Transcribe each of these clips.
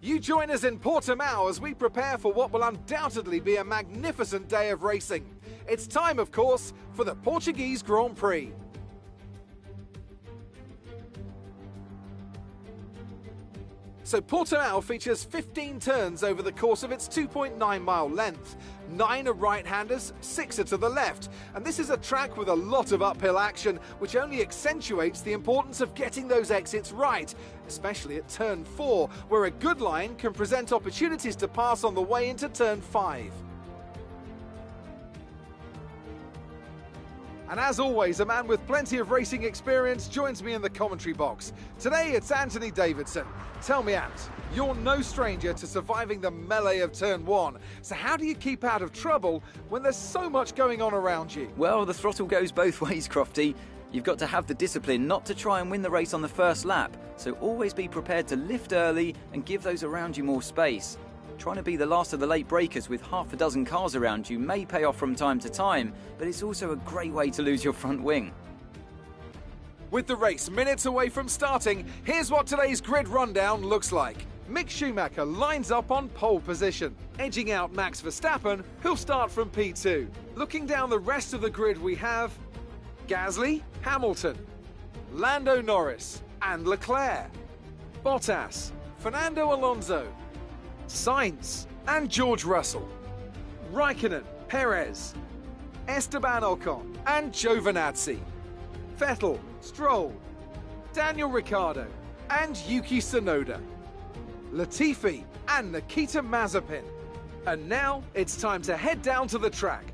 You join us in Portimao as we prepare for what will undoubtedly be a magnificent day of racing. It's time, of course, for the Portuguese Grand Prix. So Portimao features 15 turns over the course of its 2.9-mile length. 9 are right-handers, 6 are to the left. And this is a track with a lot of uphill action, which only accentuates the importance of getting those exits right, especially at turn 4, where a good line can present opportunities to pass on the way into turn 5. And as always, a man with plenty of racing experience joins me in the commentary box. Today it's Anthony Davidson. Tell me, Ant, you're no stranger to surviving the melee of turn 1. So how do you keep out of trouble when there's so much going on around you? Well, the throttle goes both ways, Crofty. You've got to have the discipline not to try and win the race on the first lap. So always be prepared to lift early and give those around you more space. Trying to be the last of the late breakers with half a dozen cars around you may pay off from time to time, but it's also a great way to lose your front wing. With the race minutes away from starting, here's what today's grid rundown looks like. Mick Schumacher lines up on pole position, edging out Max Verstappen, who'll start from P2. Looking down the rest of the grid, we have Gasly, Hamilton, Lando Norris and Leclerc, Bottas, Fernando Alonso, Sainz and George Russell, Raikkonen, Perez, Esteban Ocon and Giovinazzi, Vettel, Stroll, Daniel Ricciardo and Yuki Tsunoda, Latifi and Nikita Mazepin. And now it's time to head down to the track.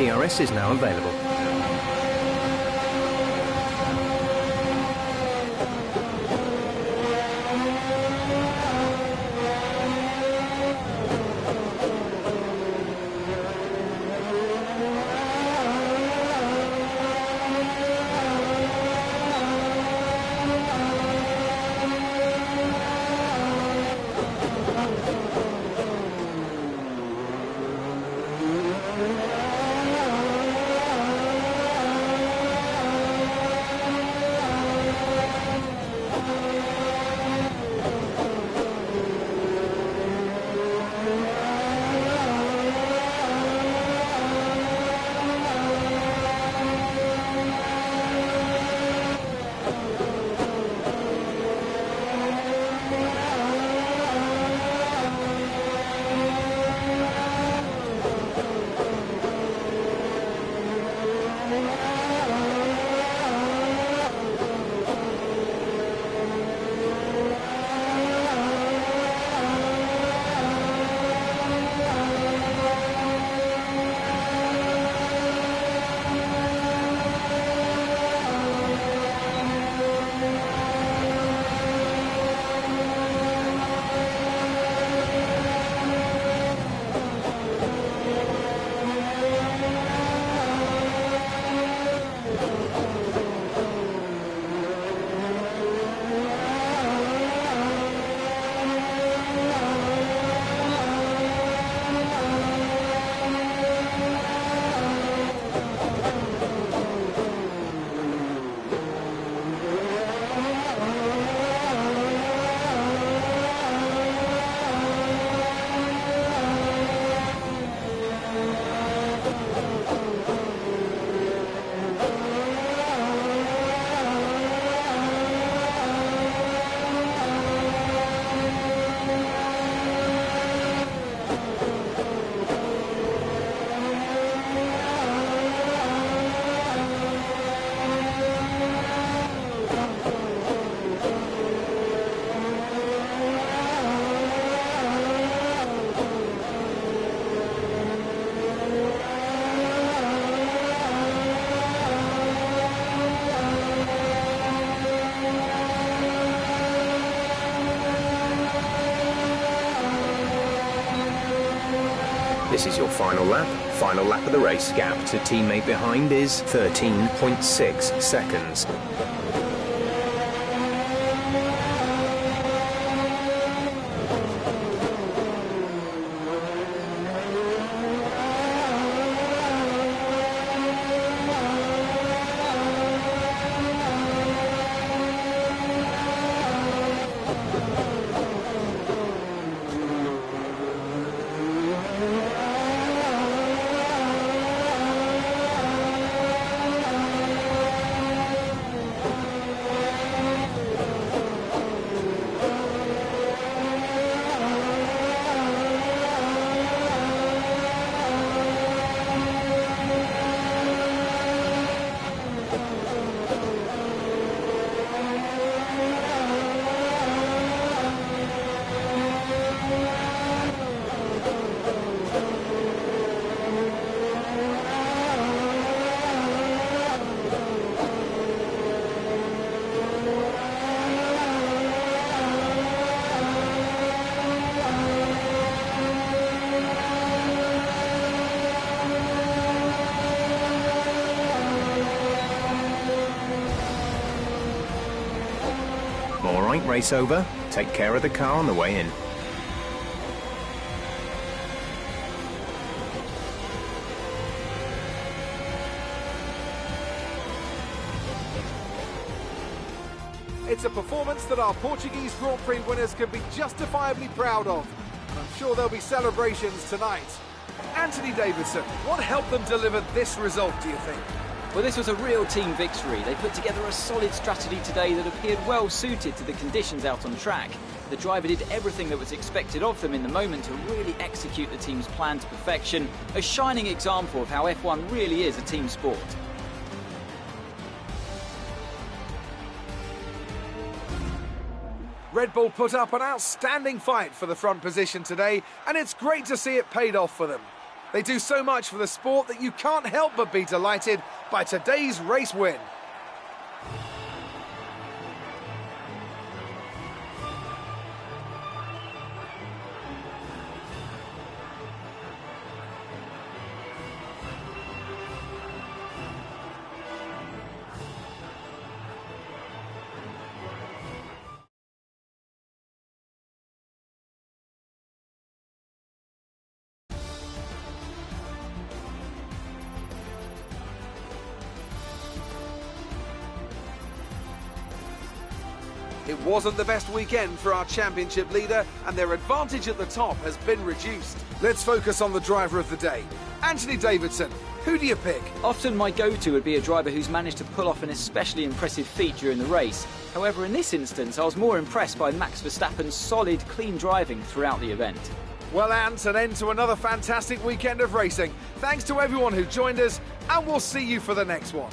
DRS is now available. This is your final lap. Final lap of the race. Gap to teammate behind is 13.6 seconds. All right, race over. Take care of the car on the way in. It's a performance that our Portuguese Grand Prix winners can be justifiably proud of. And I'm sure there'll be celebrations tonight. Anthony Davidson, what helped them deliver this result, do you think? Well, this was a real team victory. They put together a solid strategy today that appeared well suited to the conditions out on track. The driver did everything that was expected of them in the moment to really execute the team's plan to perfection. A shining example of how F1 really is a team sport. Red Bull put up an outstanding fight for the front position today, and it's great to see it paid off for them. They do so much for the sport that you can't help but be delighted by today's race win. It wasn't the best weekend for our championship leader, and their advantage at the top has been reduced. Let's focus on the driver of the day. Anthony Davidson, who do you pick? Often my go-to would be a driver who's managed to pull off an especially impressive feat during the race. However, in this instance, I was more impressed by Max Verstappen's solid, clean driving throughout the event. Well, Ant, an end to another fantastic weekend of racing. Thanks to everyone who joined us, and we'll see you for the next one.